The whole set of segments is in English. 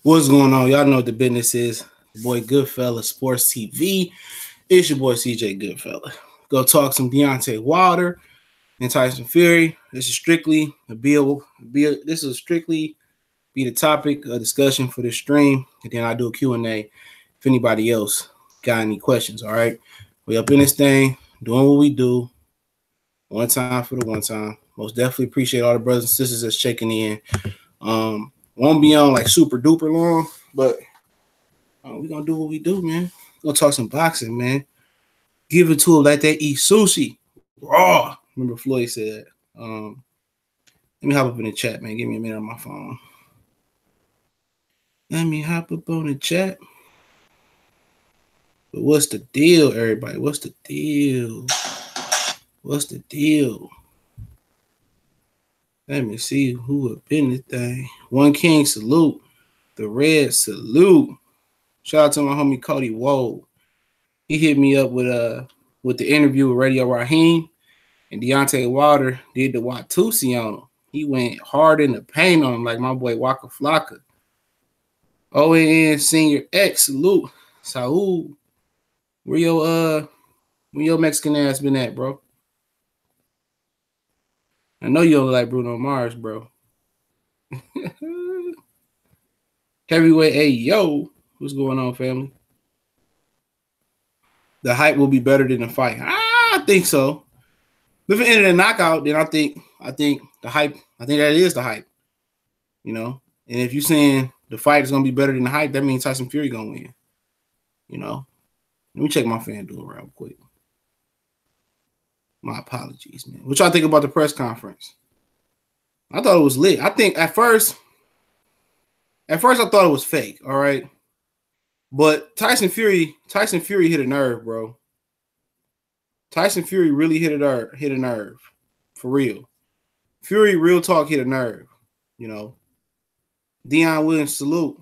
What's going on? Y'all know what the business is. Boy Goodfella Sports TV. It's your boy CJ Goodfella. Go talk some Deontay Wilder and Tyson Fury. This is strictly the topic of discussion for this stream, and then I do a Q&A if anybody else got any questions. All right, we up in this thing, doing what we do. One time for the one time. Most definitely appreciate all the brothers and sisters that's checking in. Won't be on like super duper long, but we're gonna do what we do, man. We're gonna talk some boxing, man. Give it to them like they eat sushi. Raw. Remember Floyd said. Let me hop up in the chat, man. Give me a minute on my phone. Let me hop up on the chat. But what's the deal, everybody? What's the deal? What's the deal? Let me see who up in this thing. One King salute. The Red salute. Shout out to my homie Cody Woe. He hit me up with the interview with Radio Raheem, and Deontay Wilder did the Watusi on him. He went hard in the paint on him like my boy Waka Flocka. OAN Senior X salute. Saul. Where your Mexican ass been at, bro? I know you don't like Bruno Mars, bro. Heavyweight, hey, yo. What's going on, family? The hype will be better than the fight. I think so. If it ended a knockout, then I think the hype, I think that is the hype. You know? And if you're saying the fight is going to be better than the hype, that means Tyson Fury going to win. You know? Let me check my FanDuel real quick. My apologies, man. What y'all think about the press conference? I thought it was lit. I think at first I thought it was fake, all right? But Tyson Fury hit a nerve, bro. Tyson Fury really hit a nerve. For real. Fury, real talk, hit a nerve. You know. Deion Williams, salute.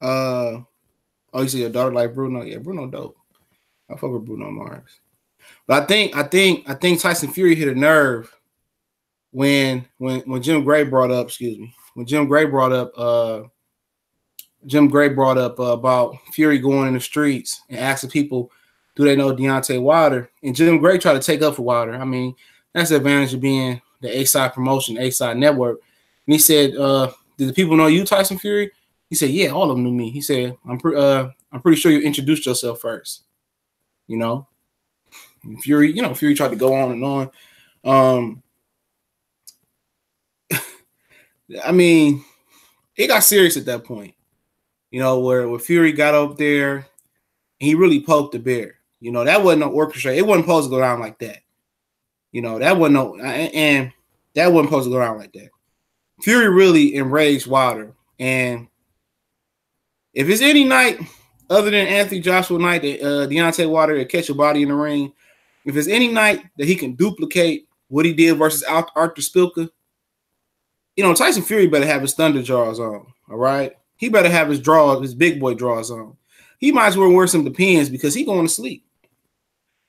Oh, you see your daughter like Bruno? Yeah, Bruno dope. I fuck with Bruno Mars. But I think Tyson Fury hit a nerve when Jim Gray brought up, about Fury going in the streets and asking people, do they know Deontay Wilder? And Jim Gray tried to take up for Wilder. I mean, that's the advantage of being the A-Side promotion, A-Side network. And he said, did the people know you, Tyson Fury? He said, yeah, all of them knew me. He said, I'm pretty sure you introduced yourself first. You know? And Fury tried to go on and on. I mean, it got serious at that point. You know, where Fury got up there and he really poked the bear. You know, that wasn't no orchestrate. It wasn't supposed to go down like that. You know, that wasn't supposed to go down like that. Fury really enraged Wilder. And if it's any night other than Anthony Joshua night that Deontay Wilder will catch a body in the ring, if there's any night that he can duplicate what he did versus Arthur Spilka, you know, Tyson Fury better have his thunder draws on, all right? He better have his big boy draws on. He might as well wear some Depends because he going to sleep.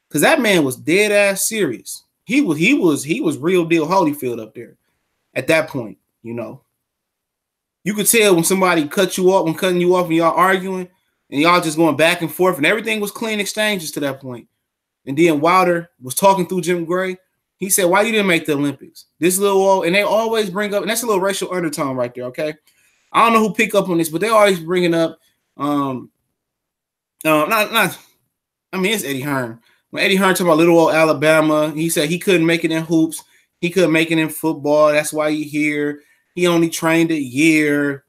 Because that man was dead ass serious. He was real deal Holyfield up there at that point, you know. You could tell when somebody cutting you off and y'all arguing and y'all just going back and forth and everything was clean exchanges to that point. And then Wilder was talking through Jim Gray. He said, why you didn't make the Olympics? This little, and they always bring up, and that's a little racial undertone right there, okay? I don't know who pick up on this, but they always bringing up, I mean, it's Eddie Hearn. When Eddie Hearn talked about little old Alabama, he said he couldn't make it in hoops. He couldn't make it in football. That's why he here. He only trained a year.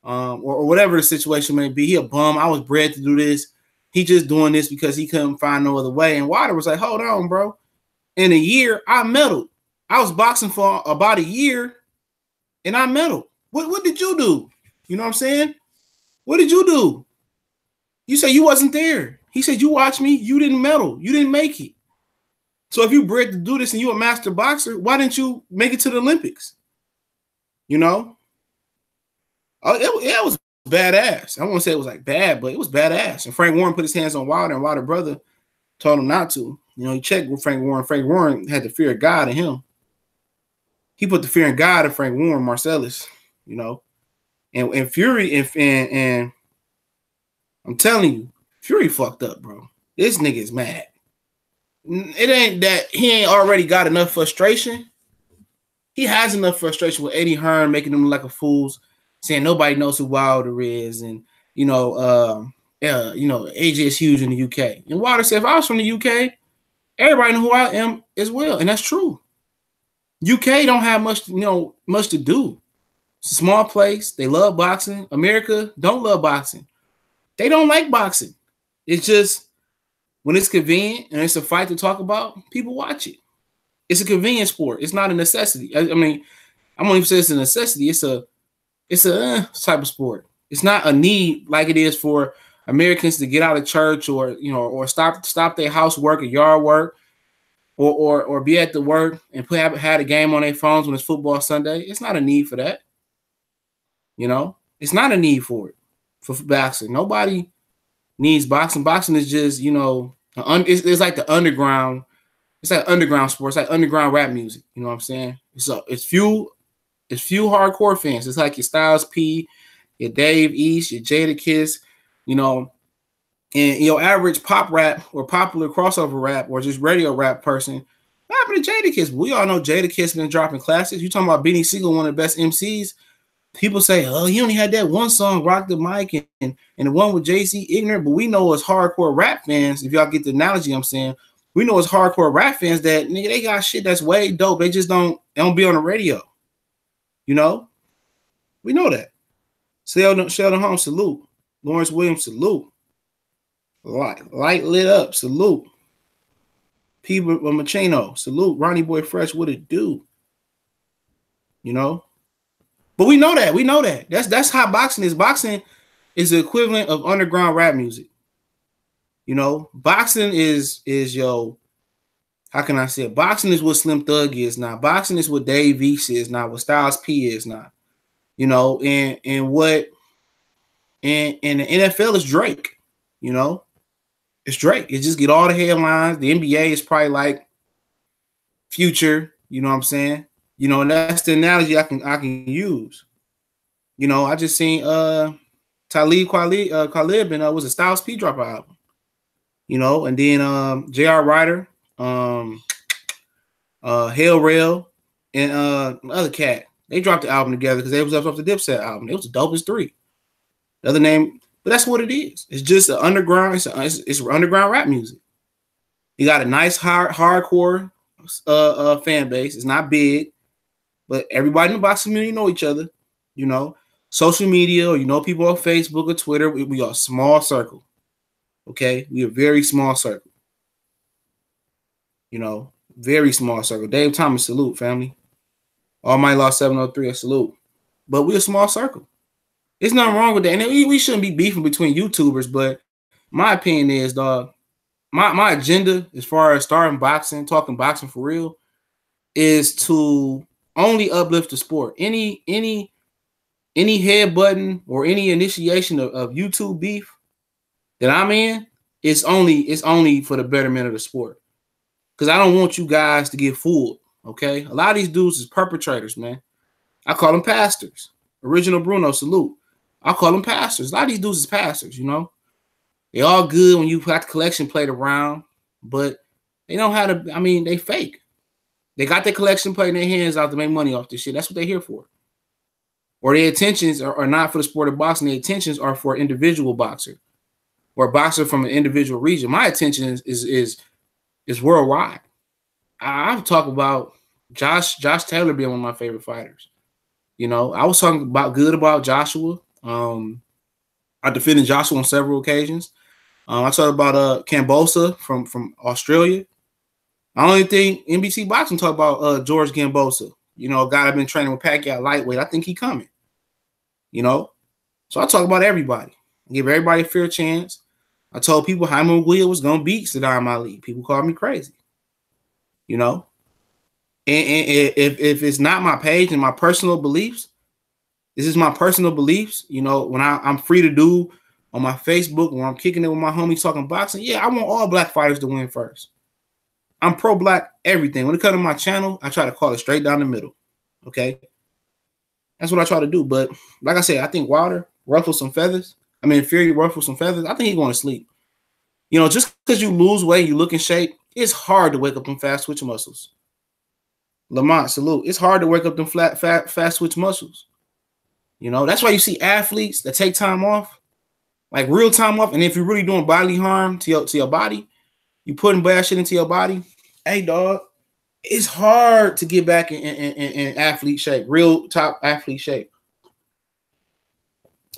Or whatever the situation may be. He a bum. I was bred to do this. He just doing this because he couldn't find no other way. And Wilder was like, hold on, bro. In a year, I medaled. I was boxing for about a year, and I medaled. What did you do? You know what I'm saying? What did you do? You said you wasn't there. He said, you watched me. You didn't medal. You didn't make it. So if you bred to do this and you a master boxer, why didn't you make it to the Olympics? You know? It was badass. I won't say it was like bad, but it was badass. And Frank Warren put his hands on Wilder, and Wilder brother told him not to. You know, he checked with Frank Warren. Frank Warren had the fear of God in him. He put the fear in God in Frank Warren, Marcellus. you know. And Fury and I'm telling you, Fury fucked up, bro. This nigga is mad. It ain't that he ain't already got enough frustration. He has enough frustration with Eddie Hearn making him look like a fool, saying nobody knows who Wilder is, and AJ is huge in the UK. And Wilder said, if I was from the UK, everybody know who I am as well, and that's true. UK don't have much to do. It's a small place. They love boxing. America don't love boxing. They don't like boxing. It's just when it's convenient and it's a fight to talk about, people watch it. It's a convenient sport. It's not a necessity. I mean, I won't even say it's a necessity. It's a type of sport. It's not a need like it is for Americans to get out of church or stop their housework or yard work or be at the work and have a game on their phones when it's football Sunday. It's not a need for that. It's not a need for it for boxing. Nobody needs boxing. Boxing is just it's like the underground. It's like underground sports, like underground rap music. You know what I'm saying? It's few hardcore fans. It's like your Styles P, your Dave East, your Jadakiss, and your average pop rap or popular crossover rap or just radio rap person. What happened to Jadakiss? We all know Jadakiss been dropping classics. You talking about Benny Siegel, one of the best MCs? People say, oh, he only had that one song, Rock the Mic, and the one with Jay-Z, Ignorant. But we know as hardcore rap fans, if y'all get the analogy I'm saying, we know as hardcore rap fans that nigga they got shit that's way dope. They just don't be on the radio. We know that. Sheldon Holmes, salute. Lawrence Williams, salute. Light lit up, salute. P. Machino, salute. Ronnie Boy Fresh, what it do? But we know that. That's how boxing is. Boxing is the equivalent of underground rap music. Boxing is how can I say it? Boxing is what Slim Thug is now. Boxing is what Dave East is now, what Styles P is now. And what and the NFL is Drake. It's Drake. It just get all the headlines. The NBA is probably like Future, you know what I'm saying? And that's the analogy I can use. I just seen Talib Kweli and was a Styles P dropout album. And then J.R. Ryder, Hell Rail, and another cat. They dropped the album together because they was off the Dipset album. It was the dopest three. The other name, but that's what it is. It's just an underground. It's underground rap music. You got a nice hardcore fan base. It's not big, but everybody in the boxing community know each other. Social media, or people on Facebook or Twitter. We are a small circle. Okay, we are a very small circle. Very small circle. Dave Thomas, salute, family. All my law 703, a salute. But we're a small circle. There's nothing wrong with that. And we shouldn't be beefing between YouTubers, but my opinion is, dog, my agenda as far as starting boxing, talking boxing for real, is to only uplift the sport. Any headbutting or any initiation of YouTube beef that I'm in, it's only for the betterment of the sport. Because I don't want you guys to get fooled, okay? A lot of these dudes is perpetrators, man. I call them pastors. Original Bruno, salute. I call them pastors. A lot of these dudes is pastors, They all good when you got the collection plate around, but they don't have to, they fake. They got their collection plate in their hands out to make money off this shit. That's what they're here for. Or their intentions are not for the sport of boxing. Their intentions are for an individual boxer or a boxer from an individual region. My attention is worldwide. I've talked about Josh Taylor being one of my favorite fighters. I was talking good about Joshua. I defended Joshua on several occasions. I talked about Kambosa from Australia. I only think NBC Boxing talked about George Gambosa. A guy I've been training with Pacquiao lightweight. I think he coming. So I talk about everybody. Give everybody a fair chance. I told people Jaime Munguia was going to beat Saddam Ali. People called me crazy. And if it's not my page and my personal beliefs, this is my personal beliefs. When I'm free to do on my Facebook, when I'm kicking it with my homies talking boxing, yeah, I want all black fighters to win first. I'm pro-black everything. When it comes to my channel, I try to call it straight down the middle. Okay? That's what I try to do. But like I said, I think Wilder ruffled some feathers. I mean, Fury ruffled some feathers. I think he's going to sleep. You know, just because you lose weight, you look in shape, it's hard to wake up them fast switch muscles. Lamont, salute. It's hard to wake up them fast switch muscles. You know, that's why you see athletes that take time off, like real time off. And if you're really doing bodily harm to your body, you putting bad shit into your body. Hey, dog, it's hard to get back in athlete shape, real top athlete shape.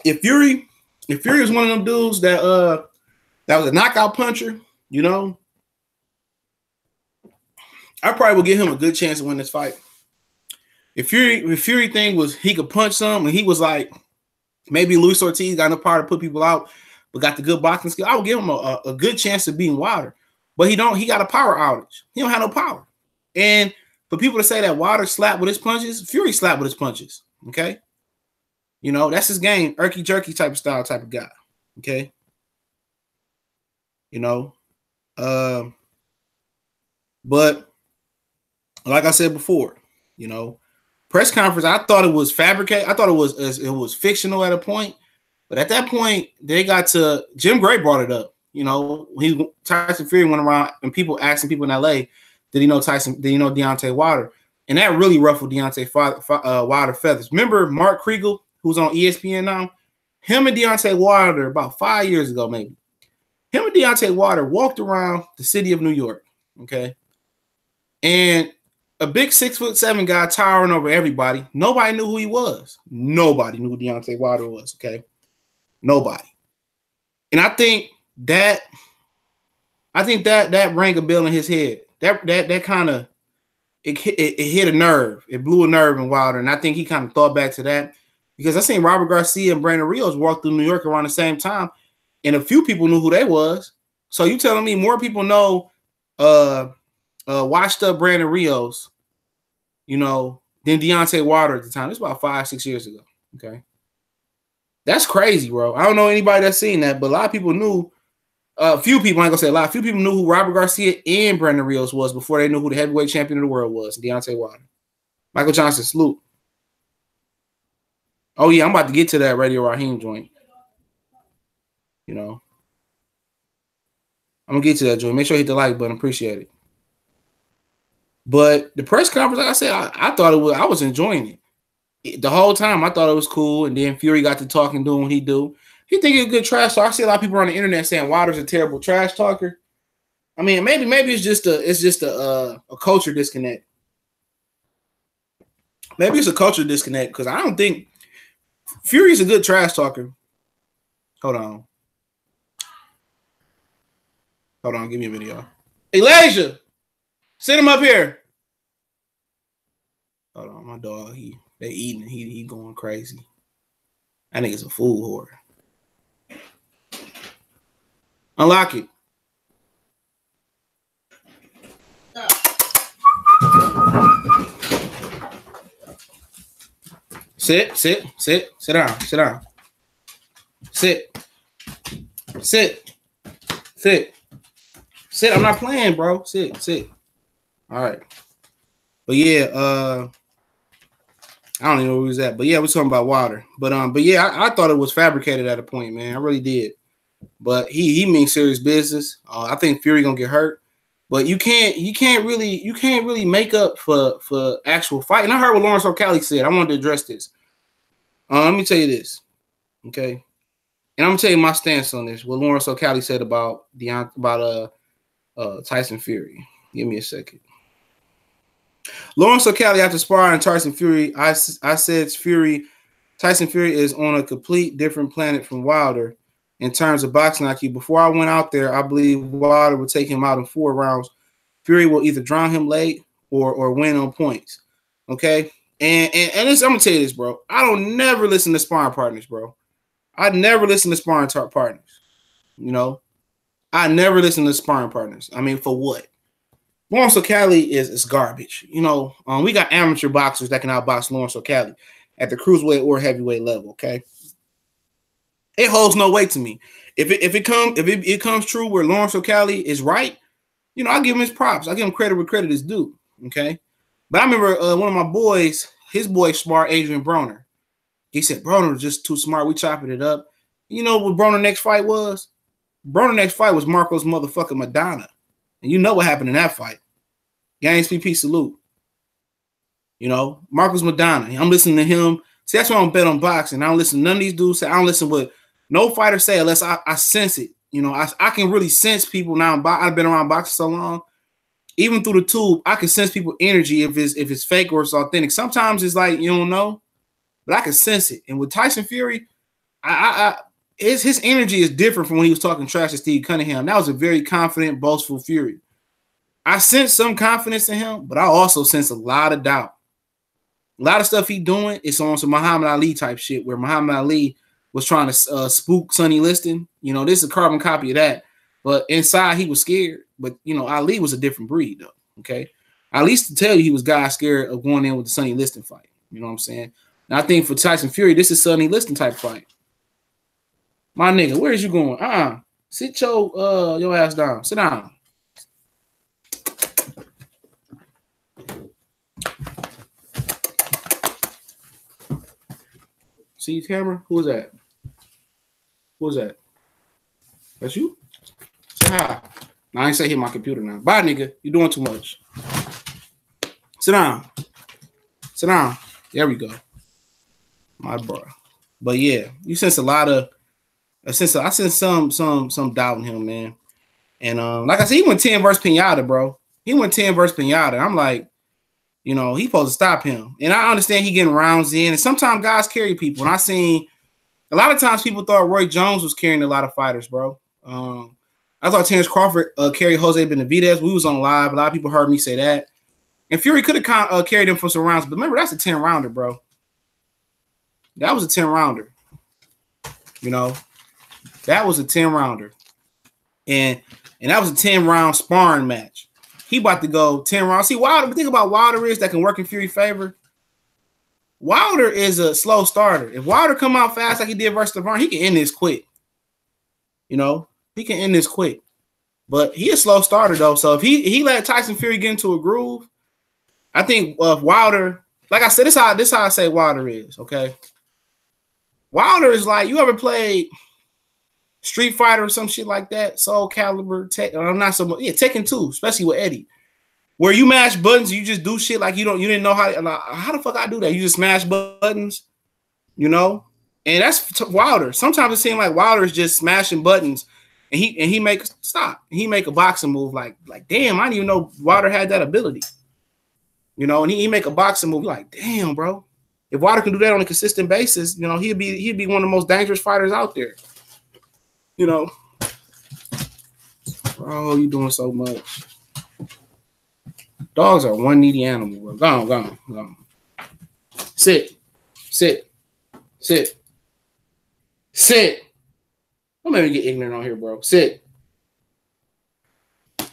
If Fury is one of them dudes that was a knockout puncher, you know, I probably would give him a good chance to win this fight. If Fury thing was he could punch some, and he was like maybe Luis Ortiz got enough power to put people out, but got the good boxing skill, I would give him a good chance of beating Wilder. But he got a power outage. He don't have no power. And for people to say that Wilder slapped with his punches, Fury slapped with his punches. Okay. You know, that's his game, irky jerky type of style type of guy. Okay. You know, but like I said before, you know, press conference, I thought it was fabricated. I thought it was fictional at a point. But at that point, they got to Jim Gray brought it up. You know, Tyson Fury went around and people asking people in LA, did he know Deontay Wilder? And that really ruffled Deontay Wilder feathers. Remember Mark Kriegel, who's on ESPN now? Him and Deontay Wilder, about 5 years ago, maybe. Him and Deontay Wilder walked around the city of New York, okay? And a big 6'7" guy towering over everybody. Nobody knew who he was. Nobody knew who Deontay Wilder was, okay? Nobody. And I think that rang a bell in his head. That kind of it hit a nerve. It blew a nerve in Wilder, and I think he kind of thought back to that because I seen Robert Garcia and Brandon Rios walk through New York around the same time, and a few people knew who they was. So you telling me more people know washed up Brandon Rios, you know, than Deontay Wilder at the time? It's about 5-6 years ago. Okay, that's crazy, bro. I don't know anybody that's seen that, but a lot of people knew. A few people, I ain't gonna say a lot. A few people knew who Robert Garcia and Brandon Rios was before they knew who the heavyweight champion of the world was, Deontay Wilder. Michael Johnson, salute. Oh yeah, I'm about to get to that Radio Raheem joint. You know, I'm gonna get to that joint. Make sure you hit the like button. Appreciate it. But the press conference, like I said, I thought it was. I was enjoying it the whole time. I thought it was cool, and then Fury got to talking, doing what he do. He think he's a good trash talker. I see a lot of people on the internet saying Wilder's a terrible trash talker. I mean, maybe it's just a culture disconnect. Maybe it's a culture disconnect because I don't think Fury's a good trash talker. Hold on, give me a video. Elijah, send him up here. Hold on, my dog. They eating. He going crazy. I think it's a fool whore. Unlock it. Sit down. Sit. I'm not playing, bro. Sit. All right. But yeah, I don't even know where he was at. But yeah, we're talking about Wilder. But yeah, I thought it was fabricated at a point, man. I really did. But he means serious business. I think Fury gonna get hurt, but you can't really make up for actual fight. And I heard what Lawrence O'Callaghan said. I wanted to address this. Let me tell you this, okay? And I'm gonna tell you my stance on this. What Lawrence O'Callaghan said about Tyson Fury. Give me a second. Lawrence O'Callaghan after sparring Tyson Fury, I said Tyson Fury is on a complete different planet from Wilder. In terms of boxing IQ, before I went out there, I believe Wilder would take him out in 4 rounds. Fury will either drown him late or win on points. Okay, and this, I'm gonna tell you this, bro. I don't never listen to sparring partners, bro. I never listen to sparring partners. You know, I never listen to sparring partners. I mean, for what? Lawrence O'Callaghan is garbage. You know, we got amateur boxers that can outbox Lawrence O'Callaghan at the cruiserweight or heavyweight level. Okay. It holds no weight to me. If it comes true where Lawrence O'Callaghan is right, you know, I give him his props. I give him credit where credit is due. Okay. But I remember one of my boys, his boy sparred Adrian Broner. He said, Broner was just too smart. We chopping it up. You know what Broner's next fight was? Broner's next fight was Marco's motherfucking Madonna. And you know what happened in that fight. Gangs PP salute. You know, Marcos Madonna. I'm listening to him. See, that's why I don't bet on boxing. I don't listen to none of these dudes say. I don't listen to what no fighter say unless I sense it. You know, I can really sense people now. I've been around boxing so long. Even through the tube, I can sense people's energy if it's fake or it's authentic. Sometimes it's like you don't know, but I can sense it. And with Tyson Fury, his energy is different from when he was talking trash to Steve Cunningham. That was a very confident, boastful Fury. I sense some confidence in him, but I also sense a lot of doubt. A lot of stuff he doing is on some Muhammad Ali type shit, where Muhammad Ali was trying to spook Sonny Liston. You know, this is a carbon copy of that. But inside, he was scared. But, you know, Ali was a different breed, though, okay? At least to tell you he was guy scared of going in with the Sonny Liston fight. You know what I'm saying? And I think for Tyson Fury, this is Sonny Liston type fight. My nigga, where is you going? Sit your ass down. Sit down. See camera? Who is that? Who is that? That's you? Say hi. No, I ain't say hit my computer now. Bye, nigga. You doing too much. Sit down. Sit down. There we go. My bro. But yeah, you sense a lot of I sense some doubt in him, man. And like I said, he went 10 versus Pinata, bro. He went 10 versus Pinata. I'm like, you know, he supposed to stop him. And I understand he getting rounds in. And sometimes guys carry people. And I seen a lot of times people thought Roy Jones was carrying a lot of fighters, bro. I thought Terrence Crawford carried Jose Benavidez. We was on live. A lot of people heard me say that. And Fury could have carried him for some rounds. But remember, that's a 10-rounder, bro. That was a 10-rounder. You know, that was a 10-rounder. And that was a 10-round sparring match. He about to go 10 rounds. See, Wilder, the thing about Wilder is that can work in Fury's favor. Wilder is a slow starter. If Wilder come out fast like he did versus LeBron, he can end this quick. You know, he can end this quick. But he a slow starter, though. So if he let Tyson Fury get into a groove, I think Wilder, like I said, this how I say Wilder is, okay? Wilder is like, you ever played Street Fighter or some shit like that? Soul Calibur, not so much. Yeah, Tekken 2, especially with Eddie. Where you mash buttons, you just do shit like you didn't know how the fuck I do that. You just smash buttons, you know? And that's Wilder. Sometimes it seems like Wilder is just smashing buttons and he make a boxing move like damn, I didn't even know Wilder had that ability. You know, and he make a boxing move like, damn, bro. If Wilder can do that on a consistent basis, you know, he'd be one of the most dangerous fighters out there. You know, bro, you doing so much. Dogs are one needy animal, bro. Go on. Sit. Don't make me get ignorant on here, bro. Sit. All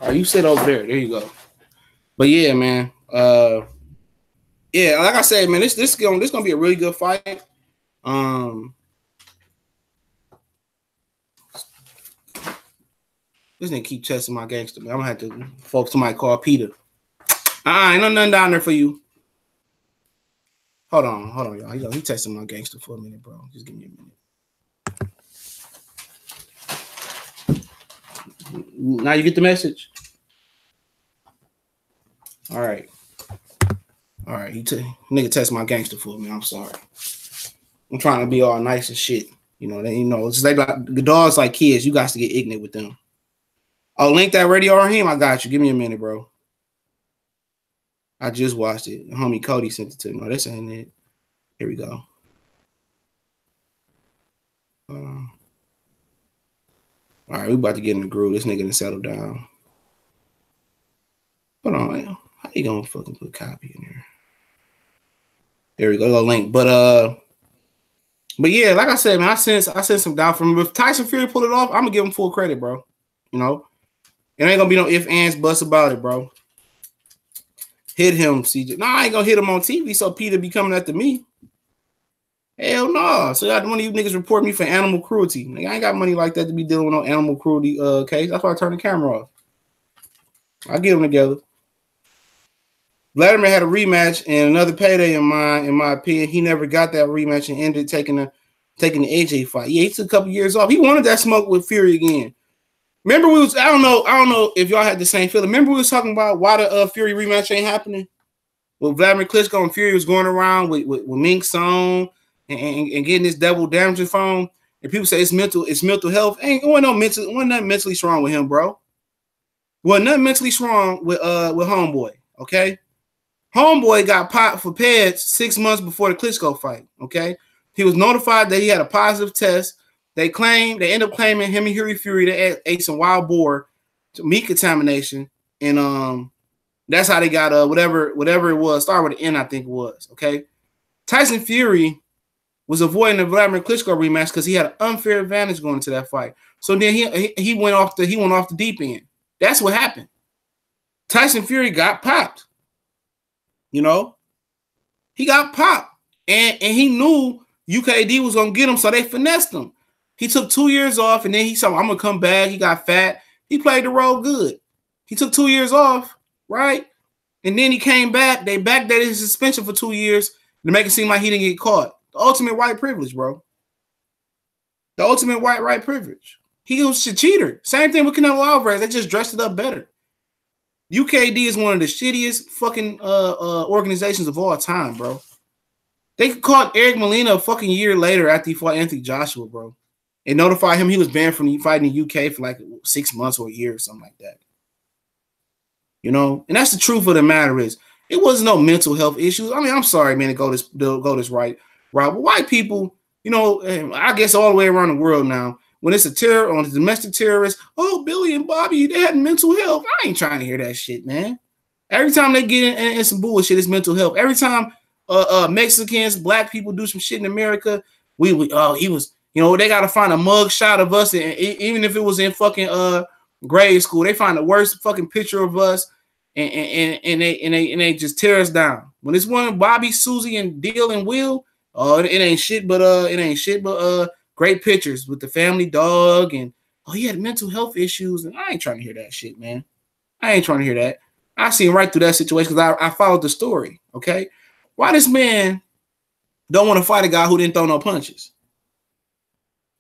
right, you sit over there. There you go. But yeah, man. Yeah, like I said, man, this gonna be a really good fight. This nigga keep testing my gangster, man. I'm gonna have to focus somebody called Peter. Ain't nothing down there for you. Hold on, y'all. He testing my gangster for a minute, bro. Just give me a minute. Now you get the message. All right. Nigga test my gangster for me. I'm sorry. I'm trying to be all nice and shit. You know, it's like the dogs like kids. You got to get ignorant with them. Oh, link that radio Raheem. I got you. Give me a minute, bro. I just watched it. Homie Cody sent it to me. No, this ain't it. Here we go. All right, we about to get in the groove. This nigga done settle down. Hold on. How you gonna fucking put copy in there? There we go. The link. But yeah, like I said, man, I sense some doubt from him. If Tyson Fury pull it off, I'm gonna give him full credit, bro. You know, it ain't gonna be no ifs, ands, buts about it, bro. Hit him, CJ. No, I ain't gonna hit him on TV so Peter be coming after me. Hell no. So one of you niggas report me for animal cruelty. Nigga, I ain't got money like that to be dealing with no animal cruelty case. That's why I turn the camera off. I'll get them together. Vladimir had a rematch and another payday in my opinion. He never got that rematch and ended taking the AJ fight. Yeah, he took a couple years off. He wanted that smoke with Fury again. Remember I don't know if y'all had the same feeling. Remember we was talking about why the Fury rematch ain't happening? Well, Vladimir Klitschko and Fury was going around with Mink Song and getting this double damage phone. And people say it's mental health. Ain't wasn't nothing mentally strong with him, bro. Wasn't nothing mentally strong with Homeboy, okay? Homeboy got popped for PEDs 6 months before the Klitschko fight, okay? He was notified that he had a positive test. They end up claiming him and Fury they ate some wild boar meat contamination, and that's how they got whatever it was. Started with an N, I think it was. Okay, Tyson Fury was avoiding the Vladimir Klitschko rematch because he had an unfair advantage going into that fight. So then he went off the deep end. That's what happened. Tyson Fury got popped. You know, he got popped, and he knew UKD was gonna get him, so they finessed him. He took 2 years off, and then he said, "I'm gonna come back." He got fat. He played the role good. He took 2 years off, right? And then he came back. They backdated his suspension for 2 years to make it seem like he didn't get caught. The ultimate white privilege, bro. The ultimate white privilege. He was a cheater. Same thing with Canelo Alvarez. They just dressed it up better. UKD is one of the shittiest fucking organizations of all time, bro. They caught Eric Molina a fucking year later after he fought Anthony Joshua, bro. And notified him he was banned from fighting in the UK for like 6 months or a year or something like that. You know, and that's the truth of the matter is it wasn't no mental health issues. I mean, I'm sorry, man, to go this right. But white people, you know, I guess all the way around the world now, when it's a terror on a domestic terrorist, oh, Billy and Bobby, they had mental health. I ain't trying to hear that shit, man. Every time they get in some bullshit, it's mental health. Every time Mexicans, black people do some shit in America, he was, you know, they got to find a mug shot of us, and even if it was in fucking grade school, they find the worst fucking picture of us, and they just tear us down. When it's one Bobby, Susie, and Deal and Will, it ain't shit but great pictures with the family dog, and he had mental health issues, and I ain't trying to hear that shit, man. I ain't trying to hear that. I seen right through that situation because I followed the story. Okay, why this man don't want to fight a guy who didn't throw no punches?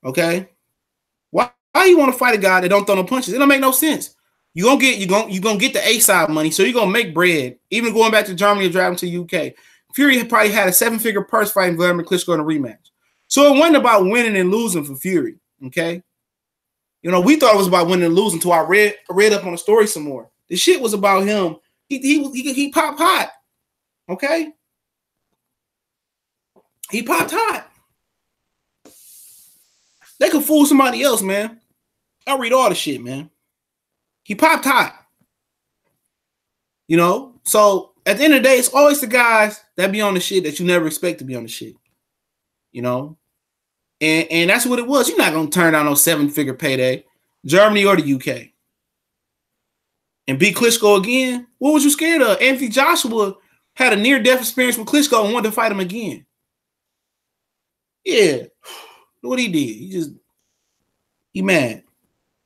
Okay, why you want to fight a guy that don't throw no punches? It don't make no sense. You gonna get the A side money, so you're gonna make bread. Even going back to Germany or driving to UK, Fury probably had a 7-figure purse fighting Vladimir Klitschko in a rematch. So it wasn't about winning and losing for Fury. Okay, you know, we thought it was about winning and losing until I read up on the story some more. The shit was about him. He popped hot. Okay, he popped hot. They could fool somebody else, man. I read all the shit, man. He popped hot. You know? So at the end of the day, it's always the guys that be on the shit that you never expect to be on the shit. You know? And that's what it was. You're not going to turn down no 7-figure payday. Germany or the UK. And beat Klitschko again? What was you scared of? Anthony Joshua had a near-death experience with Klitschko and wanted to fight him again. Yeah. What he did. He mad.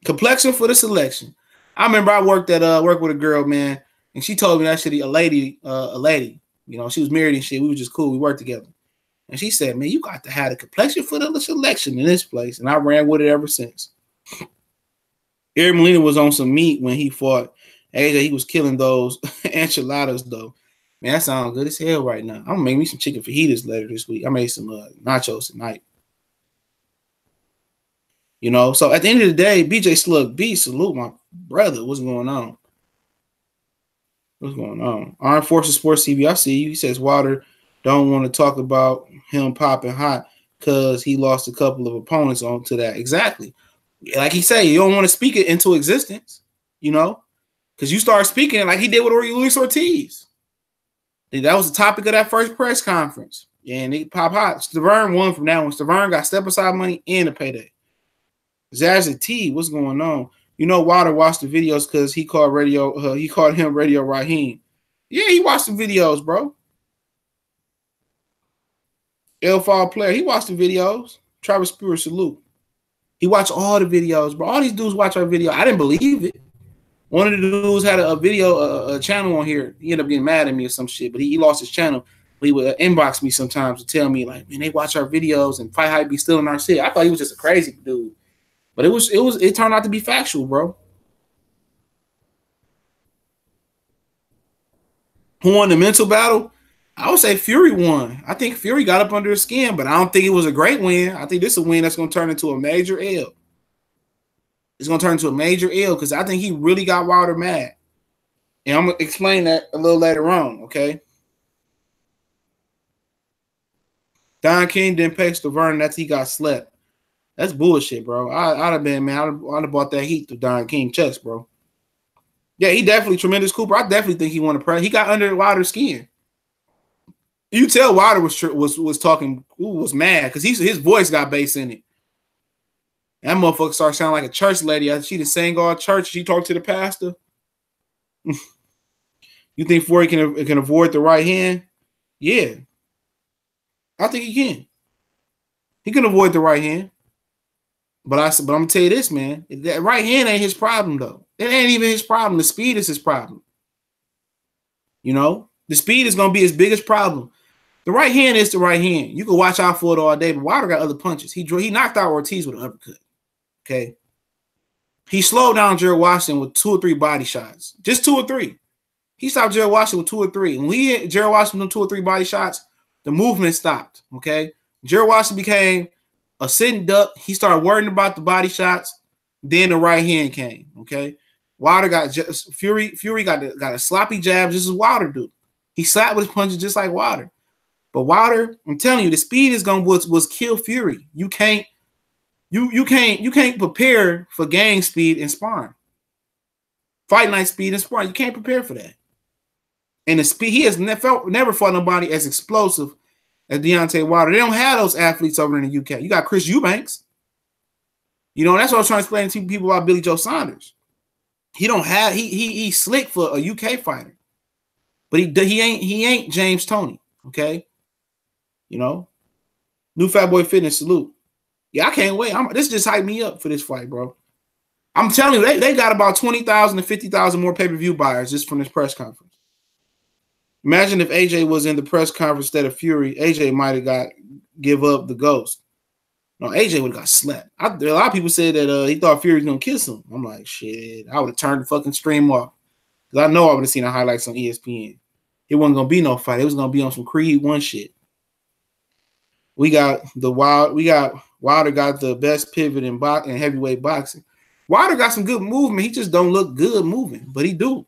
Complexion for the selection. I remember I worked with a girl, man, and she told me that shit, a lady, you know, she was married and shit. We were just cool. We worked together. And she said, man, you got to have the complexion for the selection in this place. And I ran with it ever since. Eric Molina was on some meat when he fought AJ. He was killing those enchiladas, though. Man, that sounds good as hell right now. I'm going to make me some chicken fajitas later this week. I made some nachos tonight. You know, so at the end of the day, BJ Slug B, salute my brother. What's going on? What's going on? Armed Forces Sports TV, I see you. He says Wilder don't want to talk about him popping hot because he lost a couple of opponents onto that. Exactly. Like he said, you don't want to speak it into existence, you know, because you start speaking it like he did with Luis Ortiz. That was the topic of that first press conference. Yeah, and he pop hot. Stavern won from that one. Stavern got step-aside money and a payday. Zazzy T, what's going on? You know, Wilder watched the videos because he called him Radio Raheem. Yeah, he watched the videos, bro. L5 player, he watched the videos. Travis Spear, salute. He watched all the videos, bro. All these dudes watch our video. I didn't believe it. One of the dudes had a video, a channel on here. He ended up getting mad at me or some shit, but he lost his channel. But he would inbox me sometimes to tell me like, man, they watch our videos and Fight Hype be stealing our shit. I thought he was just a crazy dude, but it turned out to be factual, bro. Who won the mental battle? I would say Fury won. I think Fury got up under his skin, but I don't think it was a great win. I think this is a win that's going to turn into a major L. It's going to turn into a major L because I think he really got Wilder mad. And I'm going to explain that a little later on, okay? Don King didn't pay Vernon after he got slept. That's bullshit, bro. I'd have been, man, I'd have bought that heat to Don King checks, bro. Yeah, he definitely tremendous Cooper. I definitely think he won the press. He got under Wilder's skin. You tell Wilder was talking, was mad because his voice got bass in it. That motherfucker started sounding like a church lady. She done sang all church. She talked to the pastor. You think Fury can avoid the right hand? Yeah, I think he can. He can avoid the right hand. But I'm gonna tell you this, man. That right hand ain't his problem though. It ain't even his problem. The speed is his problem. You know, the speed is gonna be his biggest problem. The right hand is the right hand. You can watch out for it all day, but Wilder got other punches. He knocked out Ortiz with an uppercut. Okay. He slowed down Gerald Washington with 2 or 3 body shots. Just 2 or 3. He stopped Gerald Washington with 2 or 3. When he hit Gerald Washington with 2 or 3 body shots, the movement stopped. Okay. Gerald Washington became a sitting duck. He started worrying about the body shots. Then the right hand came. Okay. Wilder got Fury got a sloppy jab. This is Wilder do. He slapped with his punches just like Wilder. But Wilder, I'm telling you, the speed is gonna was kill Fury. You can't prepare for gang speed in sparring. Fight night speed in sparring. You can't prepare for that. And the speed, he has never fought nobody as explosive as Deontay Wilder. They don't have those athletes over in the UK. You got Chris Eubanks. You know, that's what I was trying to explain to people about Billy Joe Saunders. He don't have he's slick for a UK fighter, but he ain't James Toney. Okay, you know, new Fat Boy Fitness salute. Yeah, I can't wait. This just hyped me up for this fight, bro. I'm telling you, they got about 20,000 to 50,000 more pay-per-view buyers just from this press conference. Imagine if AJ was in the press conference instead of Fury. AJ might have give up the ghost. No, AJ would have got slapped. A lot of people said that he thought Fury was going to kiss him. I'm like, shit, I would have turned the fucking stream off. Because I know I would have seen the highlights on ESPN. It wasn't going to be no fight. It was going to be on some Creed 1 shit. Wilder got the best pivot in heavyweight boxing. Wilder got some good movement. He just don't look good moving, but he do.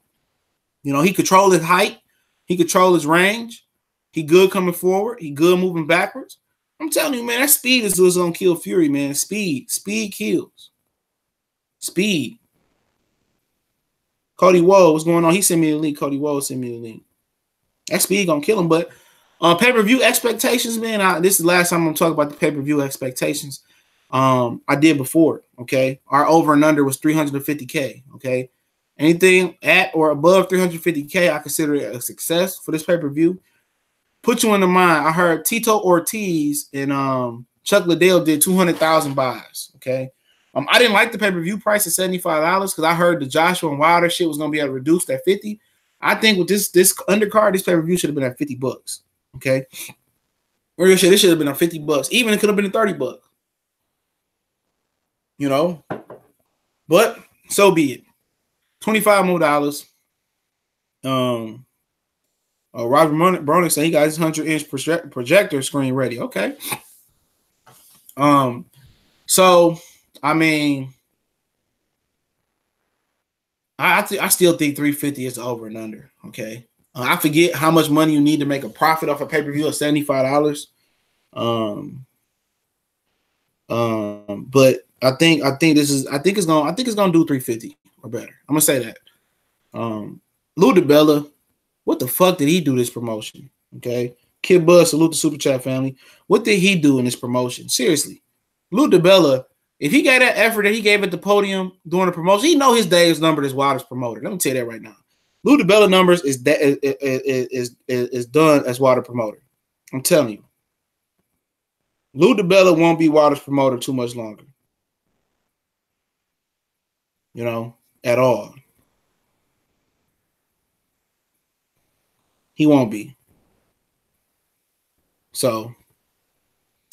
You know, he control his height. He control his range. He good coming forward. He good moving backwards. I'm telling you, man, that speed is what's going to kill Fury, man. Speed kills. Speed. Cody Woe, what's going on? He sent me the link. Cody Woe sent me the link. That speed going to kill him, but pay-per-view expectations, man. This is the last time I'm going to talk about the pay-per-view expectations. I did before, okay? Our over and under was 350K, okay? Anything at or above 350K, I consider it a success for this pay-per-view. Put you in the mind, I heard Tito Ortiz and Chuck Liddell did 200,000 buys, okay? I didn't like the pay-per-view price at $75 because I heard the Joshua and Wilder shit was going to be able to reduce at 50. I think with this undercard, this pay-per-view should have been at $50, okay? Real shit, this should have been at $50. Even it could have been at $30. You know? But so be it. $25 more. Roger Bronick said he got his 100-inch projector screen ready. Okay. So I mean, I still think 350 is over and under. Okay. I forget how much money you need to make a profit off a pay-per-view of $75. But I think it's gonna do 350 or better. I'm gonna say that. Lou DiBella, what the fuck did he do this promotion? Okay. Kid Buzz, salute the Super Chat family. What did he do in this promotion? Seriously. Lou DiBella, if he got that effort that he gave at the podium during the promotion, he know his day is numbered as Wilder's promoter. Let me tell you that right now. Lou DiBella numbers is done as Wilder promoter. I'm telling you. Lou DiBella won't be Wilder's promoter too much longer. You know, at all. He won't be. So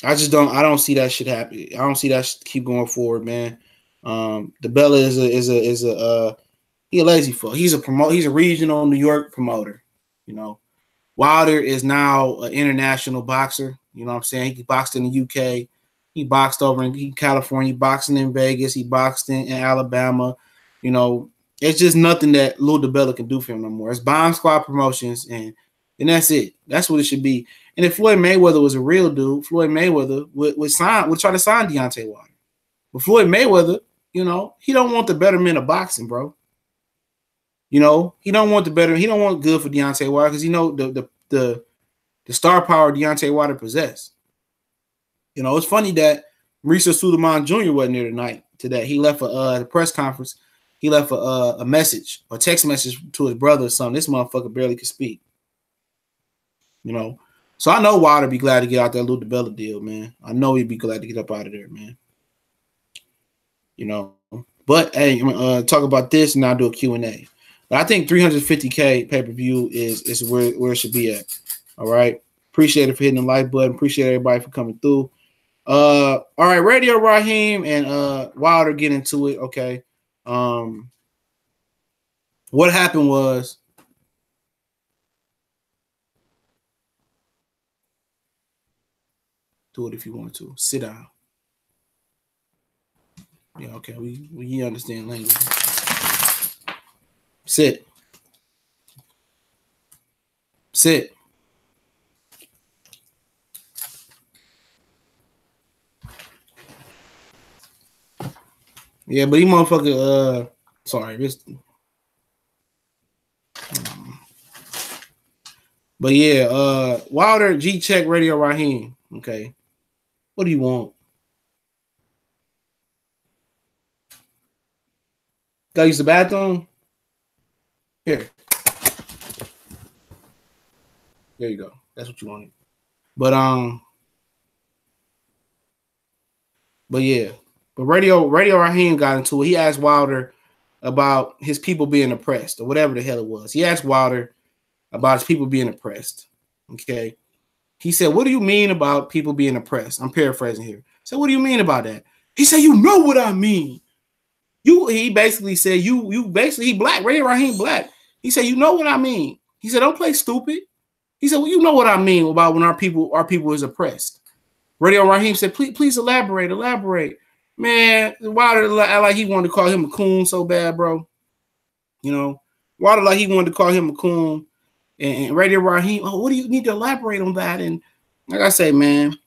I don't see that shit happen. I don't see that keep going forward, man. DeBella is a he a lazy fuck. He's a regional New York promoter. You know, Wilder is now an international boxer. You know what I'm saying? He boxed in the UK. He boxed over in California. He boxing in Vegas. He boxed in Alabama. You know, it's just nothing that Lil DeBella can do for him no more. It's Bomb Squad Promotions, and that's it. That's what it should be. And if Floyd Mayweather was a real dude, Floyd Mayweather would try to sign Deontay Wilder. But Floyd Mayweather, you know, he don't want the betterment of boxing, bro. You know, he don't want good for Deontay Wilder because you know the star power Deontay Wilder possessed. You know, it's funny that Marisa Suleiman Jr. wasn't there tonight. Today, he left the press conference. He left a message, a text message to his brother or something. This motherfucker barely could speak. You know, so I know Wilder be glad to get out that Lil DeBella deal, man. I know he'd be glad to get up out of there, man. You know, but hey, talk about this and I'll do a Q&A. But I think 350K pay-per-view is where it should be at. All right. Appreciate it for hitting the like button. Appreciate everybody for coming through. All right, Radio Raheem and Wilder get into it. Okay. What happened was do it if you want to. Sit down. Yeah, okay. We understand language. Sit. Sit. Yeah, but he motherfucker, sorry, this. But yeah, Wilder, G-Check, Radio Raheem. Okay. What do you want? Gotta use the bathroom? Here. There you go. That's what you wanted. But yeah. But Radio Raheem got into it. He asked Wilder about his people being oppressed or whatever the hell it was. He asked Wilder about his people being oppressed. Okay. He said, "What do you mean about people being oppressed?" I'm paraphrasing here. So what do you mean about that? He said, "You know what I mean." He basically said, he black. Radio Raheem black. He said, "You know what I mean." He said, "Don't play stupid." He said, "Well, you know what I mean about when our people is oppressed." Radio Raheem said, please elaborate. Man, Wilder like he wanted to call him a coon so bad, bro. You know, Wilder like he wanted to call him a coon. And Radio Raheem, oh, what do you need to elaborate on that? And like I say, man,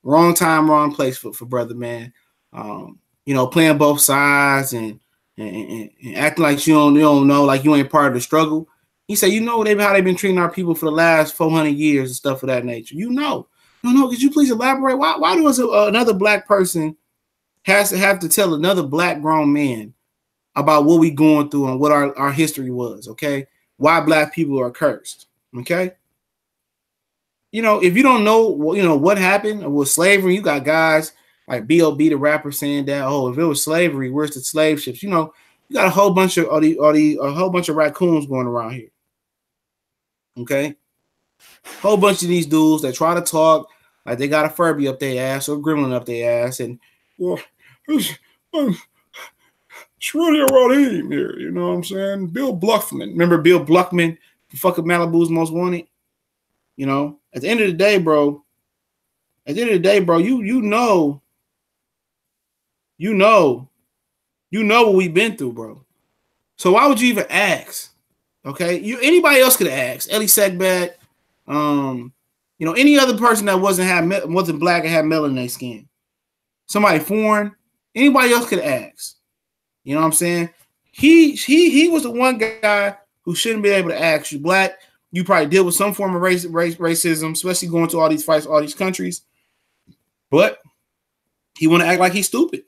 wrong time, wrong place for brother, man. You know, playing both sides and acting like you don't know, like you ain't part of the struggle. He said, you know how they've been treating our people for the last 400 years and stuff of that nature. You know. No, could you please elaborate? Why does another black person has to have to tell another black grown man about what we going through and what our history was, okay? Why black people are cursed, okay? You know, if you don't know, you know, what happened with slavery, you got guys like B.O.B. the rapper saying that, oh, if it was slavery, where's the slave ships? You know, you got a whole bunch of a whole bunch of RaCoons going around here, okay? Whole bunch of these dudes that try to talk like they got a Furby up their ass or a gremlin up their ass, and well, it's really around here, you know what I'm saying? Bill Bluckman. Remember Bill Bluckman, the fucking Malibu's Most Wanted? You know, at the end of the day, bro, you know what we've been through, bro. So why would you even ask? Okay, anybody else could have asked. Ellie Sackback, you know, any other person that wasn't black and had melanin in their skin, somebody foreign, anybody else could have asked. You know what I'm saying? He was the one guy who shouldn't be able to ask. You black, you probably deal with some form of racism, especially going to all these fights, all these countries. But he want to act like he's stupid.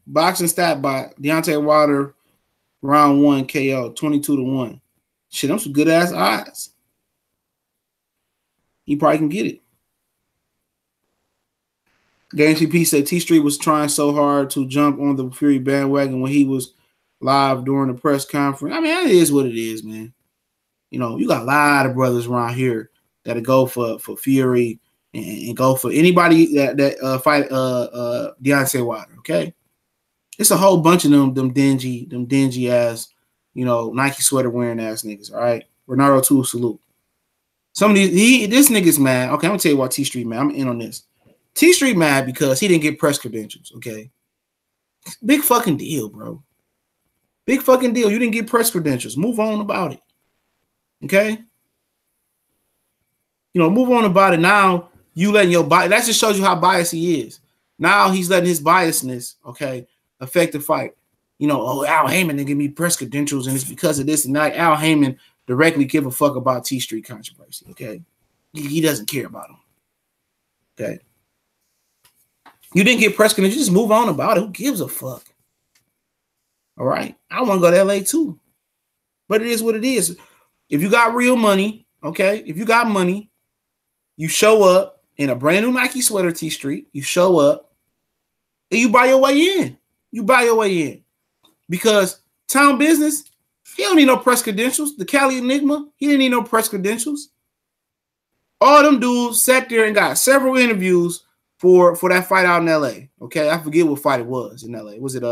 Boxing stat by Deontay Wilder, round 1 KO, 22-1. Shit, them some good ass odds. He probably can get it. Game CP said T Street was trying so hard to jump on the Fury bandwagon when he was live during the press conference. I mean, it is what it is, man. You know, you got a lot of brothers around here that'll go for Fury and go for anybody that fight Deontay Wilder. Okay, it's a whole bunch of them dingy ass, you know, Nike sweater wearing ass niggas. All right, Bernardo too, salute. Some of these, this nigga's mad. Okay, I'm gonna tell you why T Street mad. I'm in on this. T Street mad because he didn't get press credentials. Okay, big fucking deal, bro. Big fucking deal. You didn't get press credentials. Move on about it. Okay. You know, move on about it. Now you letting your bias. That just shows you how biased he is. Now he's letting his biasness, okay, affect the fight. You know, oh, Al Heyman didn't give me press credentials, and it's because of this and that. Al Heyman directly give a fuck about T Street controversy. Okay, he doesn't care about him. Okay, you didn't get press credentials. Just move on about it. Who gives a fuck? All right, I want to go to LA too, but it is what it is. If you got real money, okay, if you got money, you show up in a brand new Nike sweater, T Street. You show up and you buy your way in. You buy your way in because Town Business, he don't need no press credentials. The Cali Enigma, he didn't need no press credentials. All them dudes sat there and got several interviews for that fight out in LA. Okay, I forget what fight it was in LA. Was it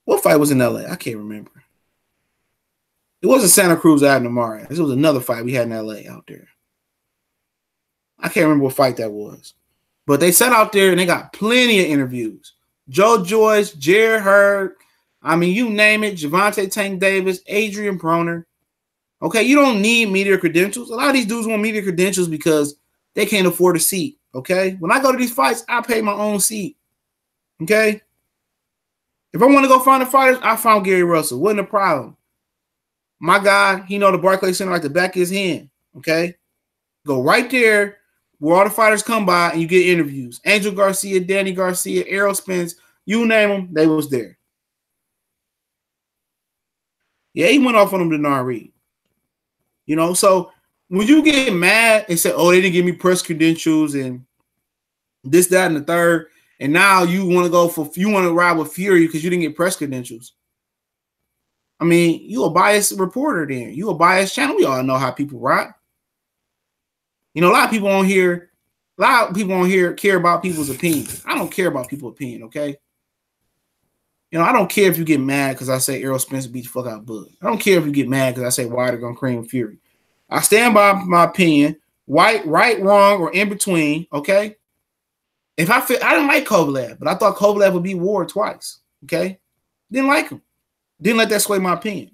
what fight was in LA? I can't remember. It wasn't Santa Cruz out in Amara. This was another fight we had in LA out there. I can't remember what fight that was. But they sat out there and they got plenty of interviews. Joe Joyce, Jared Hurd, I mean, you name it, Javante Tank Davis, Adrian Broner. Okay, you don't need media credentials. A lot of these dudes want media credentials because they can't afford a seat. Okay? When I go to these fights, I pay my own seat. Okay? If I want to go find the fighters, I found Gary Russell. Wasn't a problem. My guy, he know the Barclays Center like the back of his hand. Okay? Go right there where all the fighters come by and you get interviews. Angel Garcia, Danny Garcia, Errol Spence, you name them, they was there. Yeah, he went off on them to Denard Reed. You know, so when you get mad and say, oh, they didn't give me press credentials and this, that, and the third, and now you want to ride with Fury because you didn't get press credentials. I mean, you a biased reporter then. You a biased channel. We all know how people ride. You know, a lot of people on here care about people's opinions. I don't care about people's opinion, okay? You know, I don't care if you get mad because I say Errol Spence beat the fuck out of Bud. I don't care if you get mad because I say Wilder gonna cream Fury. I stand by my opinion, right, wrong, or in between, okay? If I didn't like Kovalev, but I thought Kovalev would beat Ward twice, okay? Didn't like him. Didn't let that sway my opinion.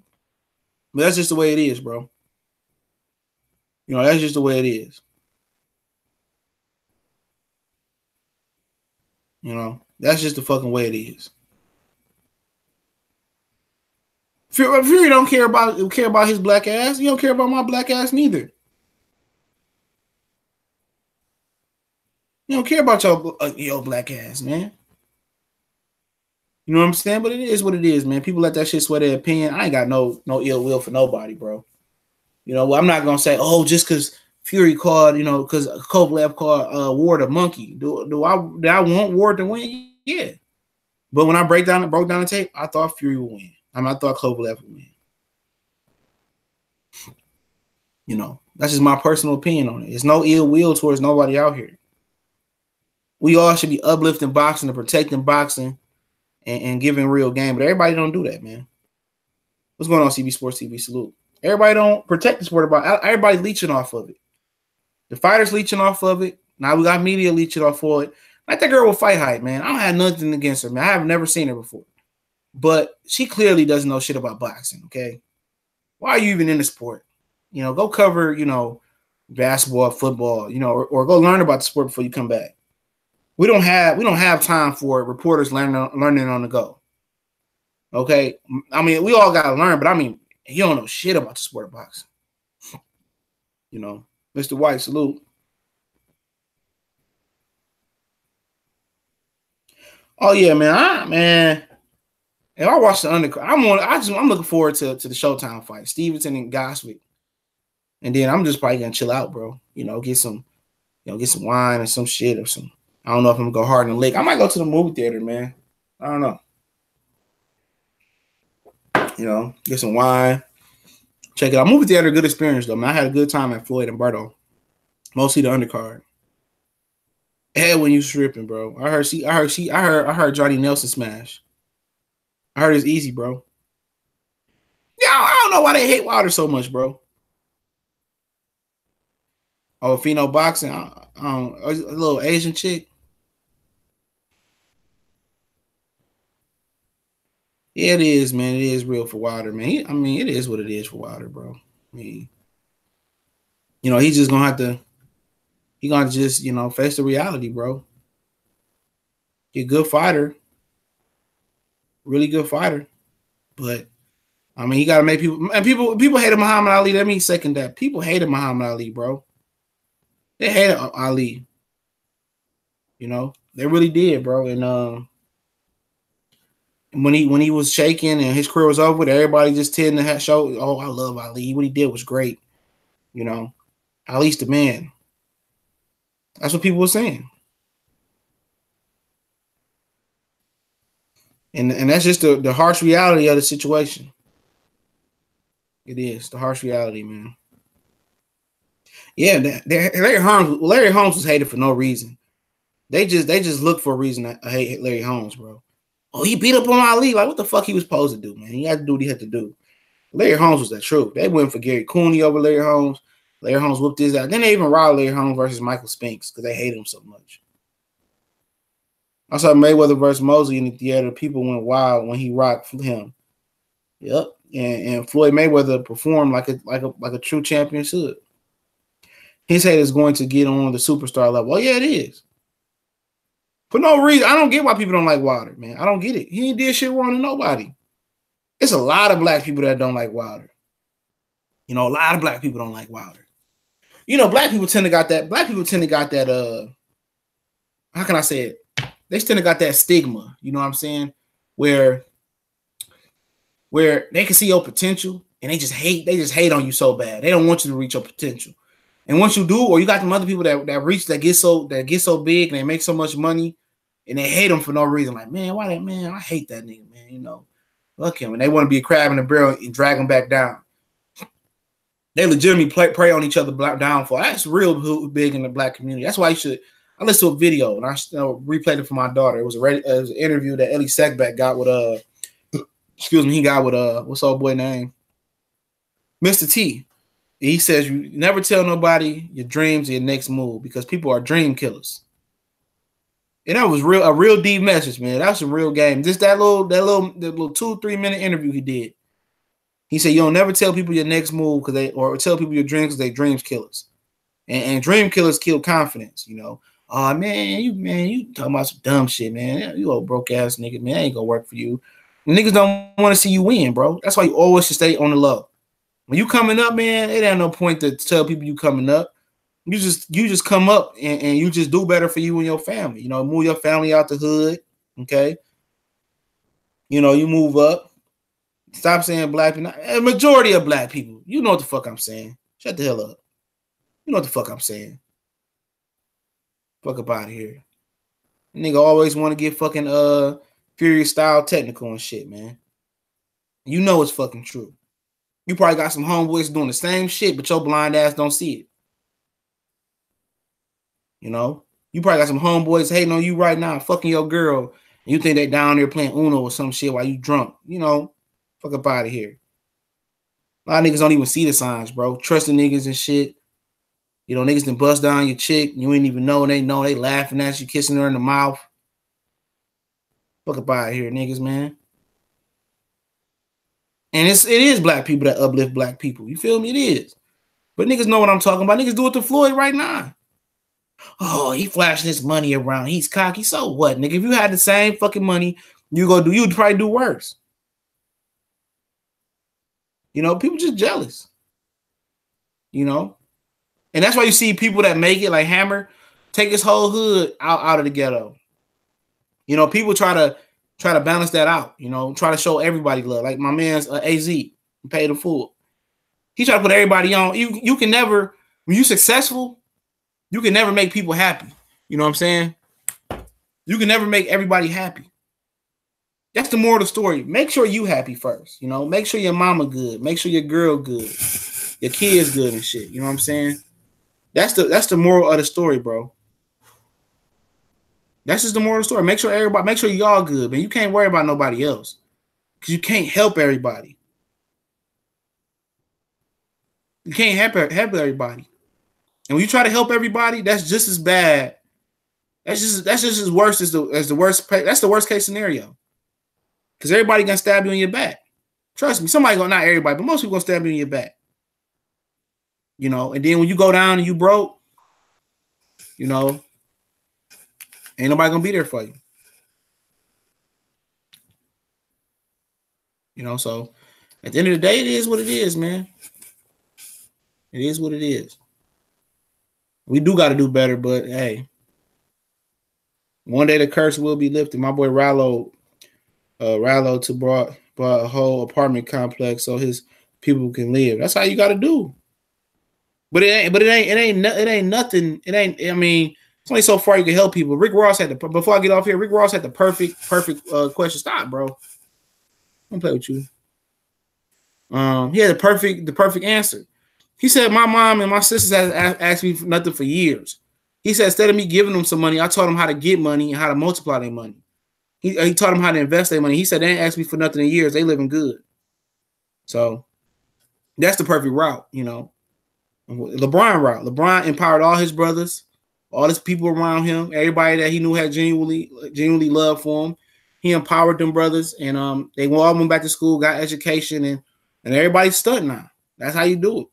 But that's just the way it is, bro. You know, that's just the way it is. You know, that's just the fucking way it is. Fury don't care about his black ass. He don't care about my black ass neither. You don't care about your black ass, man. You know what I'm saying? But it is what it is, man. People let that shit sway their opinion. I ain't got no ill will for nobody, bro. You know, I'm not gonna say, oh, just because Fury called, you know, because Kovalev called Ward a monkey. Do I want Ward to win? Yeah. But when I broke down the tape, I thought Fury would win. I thought Kovalev would win. You know, that's just my personal opinion on it. It's no ill will towards nobody out here. We all should be uplifting boxing and protecting boxing and giving real game, but everybody don't do that, man. What's going on, CB Sports TV? Salute. Everybody don't protect the sport. Everybody's leeching off of it. The fighters leeching off of it. Now we got media leeching off of it. Like that girl with fight hype, man. I don't have nothing against her, man. I have never seen her before. But she clearly doesn't know shit about boxing, okay? Why are you even in the sport? You know, go cover, you know, basketball, football, you know, or go learn about the sport before you come back. We don't have time for reporters learning on the go. Okay? I mean, we all gotta learn, but I mean, you don't know shit about the sport of boxing. You know, Mr. White, salute. Oh yeah, man. If I watch the undercard, I'm looking forward to the Showtime fight, Stevenson and Goswick, and then I'm just probably gonna chill out, bro. You know, get some wine or some shit or some. I don't know if I'm gonna go hard in the leg. I might go to the movie theater, man. I don't know. You know, get some wine. Check it out. Movie theater, good experience though. Man, I had a good time at Floyd and Berto. Mostly the undercard. Hey, when you stripping, bro. I heard Johnny Nelson smash. I heard it's easy, bro. Yeah, I don't know why they hate Wilder so much, bro. Oh, Fino boxing. A little Asian chick. Yeah, it is, man. It is real for Wilder, man. I mean, it is what it is for Wilder, bro. I mean, you know, he's just gonna have to. He gonna just, you know, face the reality, bro. He's a good fighter, really good fighter, but I mean, he gotta make people. And people hated Muhammad Ali. Let me second that. People hated Muhammad Ali, bro. They hated Ali. You know, they really did, bro. And when he was shaking and his career was over, everybody just tended to show, oh, I love Ali. What he did was great. You know, Ali's the man. That's what people were saying. And that's just the harsh reality of the situation. It is the harsh reality, man. Yeah, Larry Holmes was hated for no reason. They just look for a reason to hate Larry Holmes, bro. Oh, he beat up on Ali. Like, what the fuck he was supposed to do, man? He had to do what he had to do. Larry Holmes was the truth. They went for Gary Cooney over Larry Holmes. Larry Holmes whooped his out. Then they even robbed Larry Holmes versus Michael Spinks because they hated him so much. I saw Mayweather versus Mosley in the theater. People went wild when he rocked him. Yep. And Floyd Mayweather performed like a true champion should. His head is going to get on the superstar level. Oh, yeah, it is. For no reason. I don't get why people don't like Wilder, man. I don't get it. He ain't did shit wrong to nobody. It's a lot of black people that don't like Wilder. You know, a lot of black people don't like Wilder. You know, black people tend to got that, how can I say it? They tend to got that stigma, you know what I'm saying? Where they can see your potential and they just hate on you so bad. They don't want you to reach your potential. And once you do, or you got them other people that get so big and they make so much money and they hate them for no reason. Like, man, why that man? I hate that nigga, man. You know, look him. And they want to be a crab in the barrel and drag him back down. They legitimately prey on each other downfall. That's real big in the black community. That's why you should. I listened to a video and I replayed it for my daughter. It was an interview that Ellie Sackback got with he got with what's old boy name? Mr. T. He says you never tell nobody your dreams or your next move because people are dream killers. And that was a real deep message, man. That was some real game. Just that little 2-3 minute interview he did. He said you don't never tell people your next move or tell people your dreams because they dreams killers. And dream killers kill confidence, you know. Oh man, you talking about some dumb shit, man. You old broke ass nigga, man. That ain't gonna work for you. And niggas don't want to see you win, bro. That's why you always should stay on the low. When you coming up, man, it ain't no point to tell people you coming up. You just come up and you just do better for you and your family. You know, move your family out the hood. Okay. You know, you move up. Stop saying black people. A majority of black people. You know what the fuck I'm saying. Shut the hell up. You know what the fuck I'm saying. Fuck up out of here. Nigga always want to get fucking Furious style technical and shit, man. You know it's fucking true. You probably got some homeboys doing the same shit, but your blind ass don't see it. You know? You probably got some homeboys hating on you right now, fucking your girl, and you think they down there playing Uno or some shit while you drunk. You know? Fuck up out of here. A lot of niggas don't even see the signs, bro. Trusting niggas and shit. You know, niggas done bust down your chick. You ain't even know. They laughing at you, kissing her in the mouth. Fuck up out of here, niggas, man. And it is black people that uplift black people. You feel me? It is. But niggas know what I'm talking about. Niggas do it to Floyd right now. Oh, he flashing his money around. He's cocky. So what, nigga? If you had the same fucking money, you'd probably do worse. You know, people just jealous. You know? And that's why you see people that make it, like Hammer, take his whole hood out of the ghetto. You know, people try to balance that out. You know, try to show everybody love. Like my man's AZ, paid him full. He try to put everybody on. You can never, when you're successful, you can never make people happy. You know what I'm saying? You can never make everybody happy. That's the moral of the story. Make sure you happy first. You know, make sure your mama good. Make sure your girl good. Your kids good and shit. You know what I'm saying? That's the moral of the story, bro. That's just the moral of the story. Make sure y'all good, man. You can't worry about nobody else. Because you can't help everybody. You can't help everybody. And when you try to help everybody, that's just as bad. That's just as worse as the worst. That's the worst case scenario. Because everybody gonna stab you in your back. Trust me, somebody gonna, not everybody, but most people gonna stab you in your back. You know, and then when you go down and you broke, you know, ain't nobody gonna be there for you. You know, so at the end of the day, it is what it is, man. It is what it is. We do got to do better, but hey, one day the curse will be lifted. My boy Rallo brought a whole apartment complex so his people can live. That's how you got to do. But it ain't nothing. It ain't. I mean, it's only so far you can help people. Rick Ross had the, before I get off here, Rick Ross had the perfect question. Stop, bro. Don't play with you. He had the perfect answer. He said, my mom and my sisters have asked me for nothing for years. He said, instead of me giving them some money, I taught them how to get money and how to multiply their money. He taught them how to invest their money. He said, they ain't asked me for nothing in years. They living good. So that's the perfect route, you know. LeBron route. LeBron empowered all his brothers, all his people around him, everybody that he knew had genuinely love for him. He empowered them brothers, and they all went back to school, got education, and everybody's studying now. That's how you do it.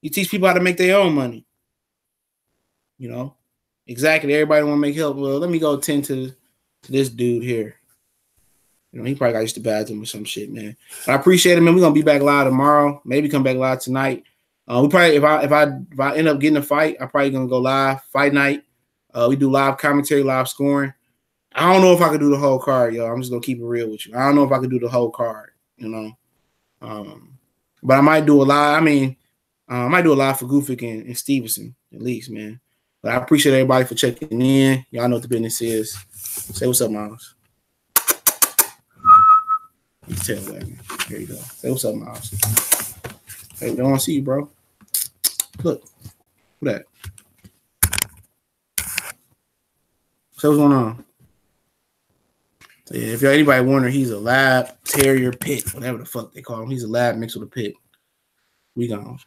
You teach people how to make their own money. You know, exactly. Everybody want to make help. Well, let me go tend to this dude here. You know, he probably got used to bathroom or some shit, man. But I appreciate it, man. We're gonna be back live tomorrow. Maybe come back live tonight. We probably, if I end up getting a fight, I'm probably gonna go live fight night. We do live commentary, live scoring. I don't know if I could do the whole card, yo. I'm just gonna keep it real with you. I don't know if I could do the whole card, you know. But I might do a live. I mean, I might do a live for Gufic and Stevenson at least, man. But I appreciate everybody for checking in. Y'all know what the business is. Say what's up, Miles. Here you go. Say what's up, Miles. Hey, don't want to see you, bro. Look. Who that? So what's going on? So yeah, if anybody wondering, he's a lab terrier pit, whatever the fuck they call him. He's a lab mixed with a pit. We gone.